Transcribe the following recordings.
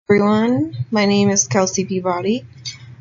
Everyone, my name is Kelsey Peabody.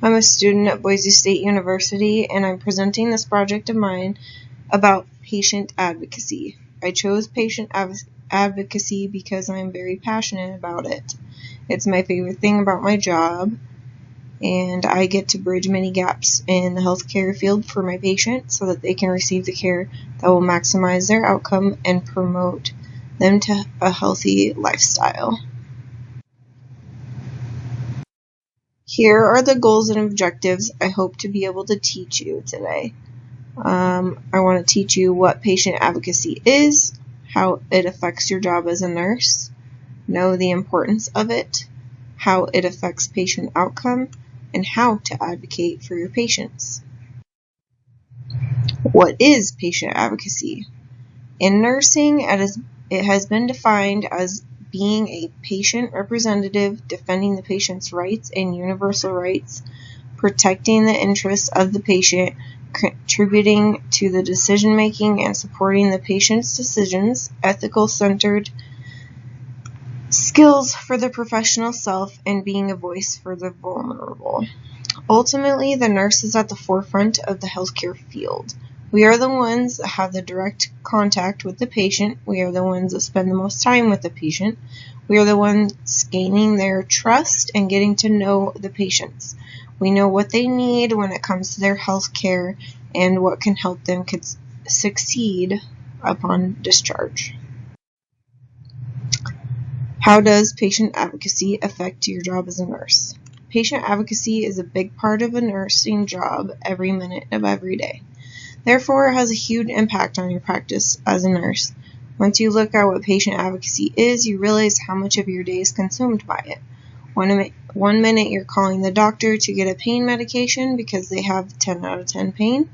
I'm a student at Boise State University, and I'm presenting this project of mine about patient advocacy. I chose patient advocacy because I'm very passionate about it. It's my favorite thing about my job, and I get to bridge many gaps in the healthcare field for my patients so that they can receive the care that will maximize their outcome and promote them to a healthy lifestyle. Here are the goals and objectives I hope to be able to teach you today. I want to teach you what patient advocacy is, how it affects your job as a nurse, know the importance of it, how it affects patient outcome, and how to advocate for your patients. What is patient advocacy? In nursing, it has been defined as being a patient representative, defending the patient's rights and universal rights, protecting the interests of the patient, contributing to the decision-making and supporting the patient's decisions, ethical-centered skills for the professional self, and being a voice for the vulnerable. Ultimately, the nurse is at the forefront of the healthcare field. We are the ones that have the direct contact with the patient. We are the ones that spend the most time with the patient. We are the ones gaining their trust and getting to know the patients. We know what they need when it comes to their health care and what can help them succeed upon discharge. How does patient advocacy affect your job as a nurse? Patient advocacy is a big part of a nursing job every minute of every day. Therefore, it has a huge impact on your practice as a nurse. Once you look at what patient advocacy is, you realize how much of your day is consumed by it. One minute you're calling the doctor to get a pain medication because they have 10 out of 10 pain,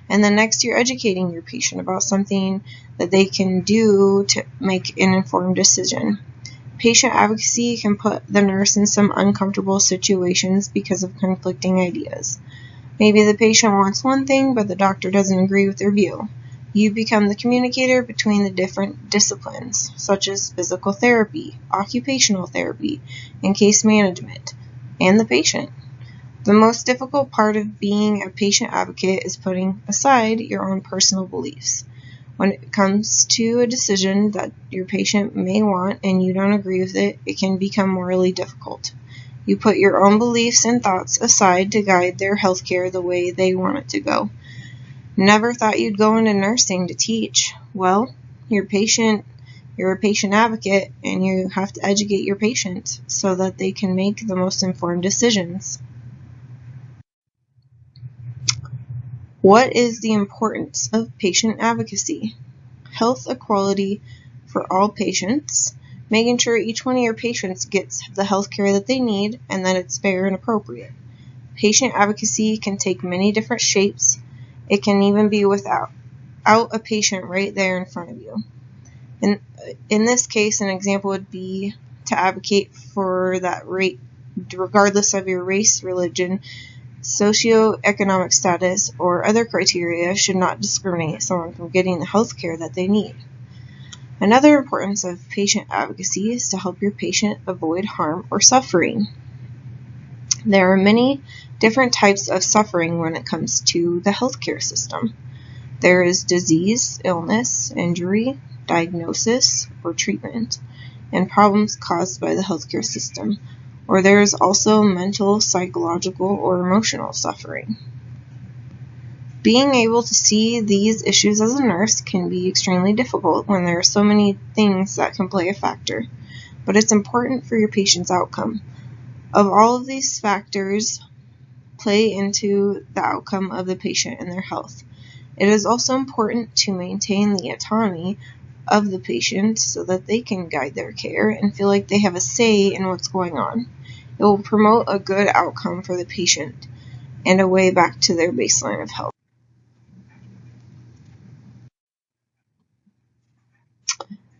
and the next you're educating your patient about something that they can do to make an informed decision. Patient advocacy can put the nurse in some uncomfortable situations because of conflicting ideas. Maybe the patient wants one thing, but the doctor doesn't agree with their view. You become the communicator between the different disciplines, such as physical therapy, occupational therapy, and case management, and the patient. The most difficult part of being a patient advocate is putting aside your own personal beliefs. When it comes to a decision that your patient may want and you don't agree with it, it can become morally difficult. You put your own beliefs and thoughts aside to guide their healthcare the way they want it to go. Never thought you'd go into nursing to teach. Well, you're a patient advocate, and you have to educate your patient so that they can make the most informed decisions. What is the importance of patient advocacy? Health equality for all patients, making sure each one of your patients gets the health care that they need and that it's fair and appropriate. Patient advocacy can take many different shapes. It can even be without a patient right there in front of you. In this case, an example would be to advocate for that right, regardless of your race, religion, socioeconomic status, or other criteria, should not discriminate someone from getting the health care that they need. Another importance of patient advocacy is to help your patient avoid harm or suffering. There are many different types of suffering when it comes to the healthcare system. There is disease, illness, injury, diagnosis, or treatment, and problems caused by the healthcare system. Or there is also mental, psychological, or emotional suffering. Being able to see these issues as a nurse can be extremely difficult when there are so many things that can play a factor, but it's important for your patient's outcome. Of all of these factors play into the outcome of the patient and their health. It is also important to maintain the autonomy of the patient so that they can guide their care and feel like they have a say in what's going on. It will promote a good outcome for the patient and a way back to their baseline of health.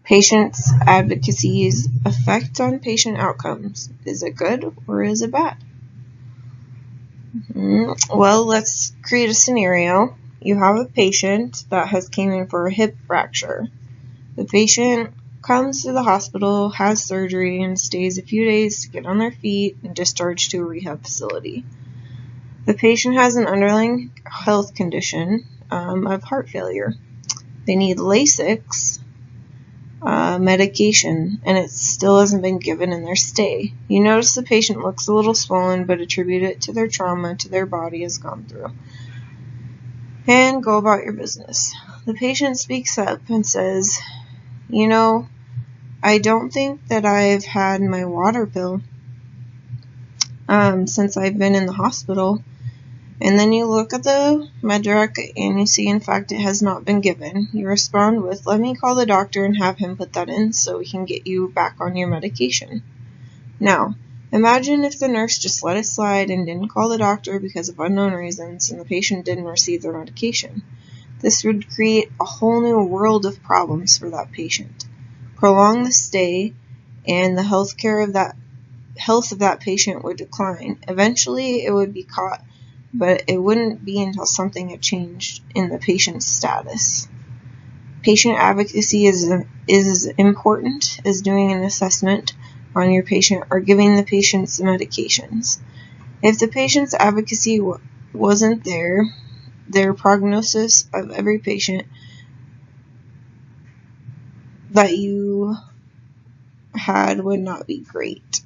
Patients' advocacy's effect on patient outcomes. Is it good or is it bad? Well, let's create a scenario. You have a patient that has came in for a hip fracture. The patient comes to the hospital, has surgery, and stays a few days to get on their feet and discharged to a rehab facility. The patient has an underlying health condition of heart failure. They need Lasix medication, and it still hasn't been given in their stay. You notice the patient looks a little swollen, but attribute it to their trauma to their body has gone through. And go about your business. The patient speaks up and says, I don't think that I've had my water pill since I've been in the hospital. And then you look at the med-rec and you see, in fact, it has not been given. You respond with, let me call the doctor and have him put that in so we can get you back on your medication. Now, imagine if the nurse just let it slide and didn't call the doctor because of unknown reasons and the patient didn't receive their medication. This would create a whole new world of problems for that patient. Prolong the stay, and the health of that patient would decline. Eventually, it would be caught, but it wouldn't be until something had changed in the patient's status. Patient advocacy is as important as doing an assessment on your patient or giving the patient's medications. If the patient's advocacy wasn't there, their prognosis of every patient that you had would not be great.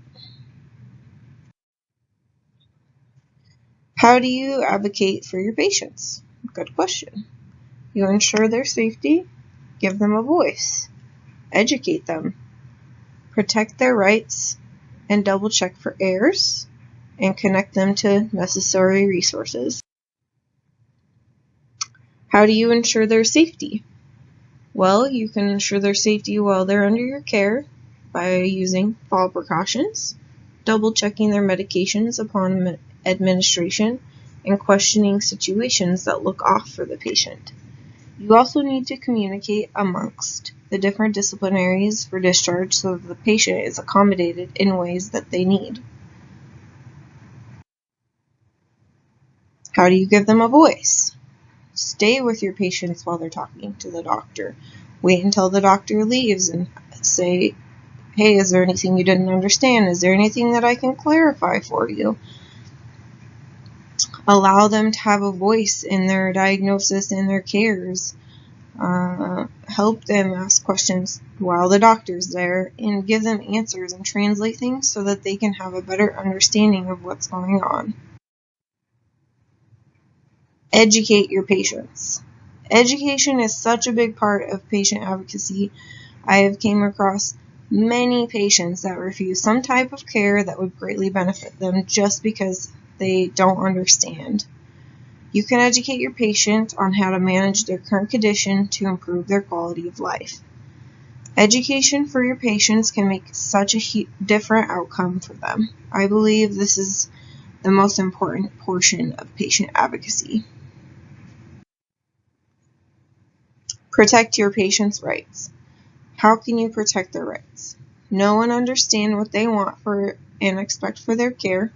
How do you advocate for your patients? Good question. You ensure their safety, give them a voice, educate them, protect their rights, and double check for errors, and connect them to necessary resources. How do you ensure their safety? Well, you can ensure their safety while they're under your care by using fall precautions, double checking their medications upon administration, and questioning situations that look off for the patient. You also need to communicate amongst the different disciplinaries for discharge so that the patient is accommodated in ways that they need. How do you give them a voice? Stay with your patients while they're talking to the doctor. Wait until the doctor leaves and say, hey, is there anything you didn't understand? Is there anything that I can clarify for you? Allow them to have a voice in their diagnosis and their cares. Help them ask questions while the doctor's there and give them answers and translate things so that they can have a better understanding of what's going on. Educate your patients. Education is such a big part of patient advocacy. I have came across many patients that refuse some type of care that would greatly benefit them just because they don't understand. You can educate your patient on how to manage their current condition to improve their quality of life. Education for your patients can make such a different outcome for them. I believe this is the most important portion of patient advocacy. Protect your patients' rights. How can you protect their rights? Know and understand what they want for and expect for their care.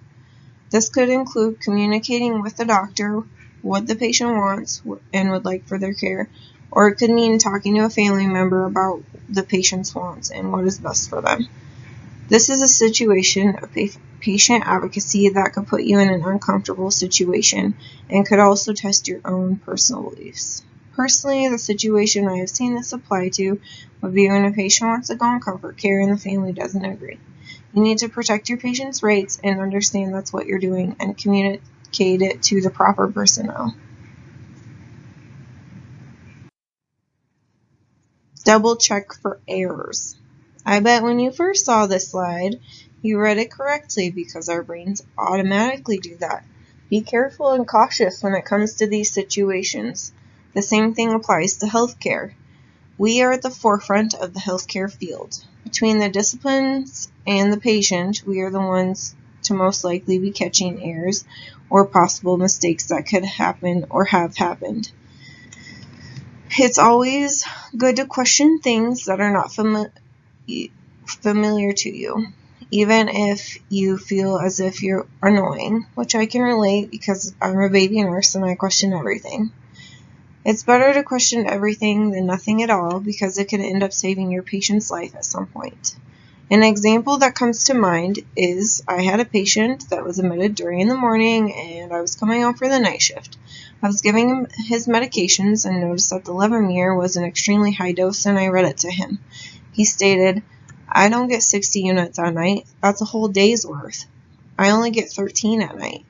This could include communicating with the doctor what the patient wants and would like for their care, or it could mean talking to a family member about the patient's wants and what is best for them. This is a situation of patient advocacy that could put you in an uncomfortable situation and could also test your own personal beliefs. Personally, the situation I have seen this apply to would be when a patient wants to go on comfort care and the family doesn't agree. You need to protect your patient's rights and understand that's what you're doing and communicate it to the proper personnel. Double check for errors. I bet when you first saw this slide, you read it correctly because our brains automatically do that. Be careful and cautious when it comes to these situations. The same thing applies to healthcare. We are at the forefront of the healthcare field. Between the disciplines and the patient, we are the ones to most likely be catching errors or possible mistakes that could happen or have happened. It's always good to question things that are not familiar to you, even if you feel as if you're annoying, which I can relate because I'm a baby nurse and I question everything. It's better to question everything than nothing at all because it can end up saving your patient's life at some point. An example that comes to mind is I had a patient that was admitted during the morning and I was coming out for the night shift. I was giving him his medications and noticed that the Levemir was an extremely high dose and I read it to him. He stated, "I don't get 60 units at night. That's a whole day's worth. I only get 13 at night."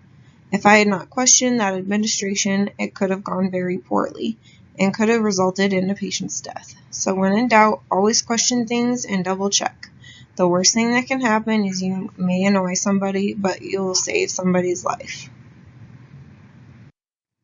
If I had not questioned that administration, it could have gone very poorly and could have resulted in a patient's death. So when in doubt, always question things and double check. The worst thing that can happen is you may annoy somebody, but you'll save somebody's life.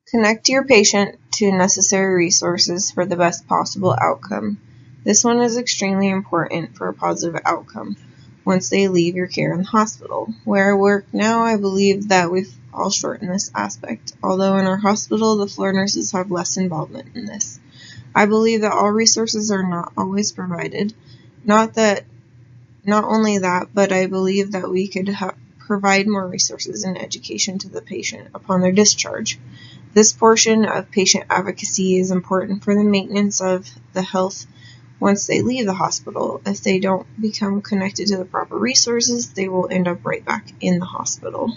Connect your patient to necessary resources for the best possible outcome. This one is extremely important for a positive outcome once they leave your care in the hospital. Where I work now, I believe that we've all shortened this aspect, although in our hospital, the floor nurses have less involvement in this. I believe that all resources are not always provided. Not only that, but I believe that we could provide more resources and education to the patient upon their discharge. This portion of patient advocacy is important for the maintenance of the health once they leave the hospital. If they don't become connected to the proper resources, they will end up right back in the hospital.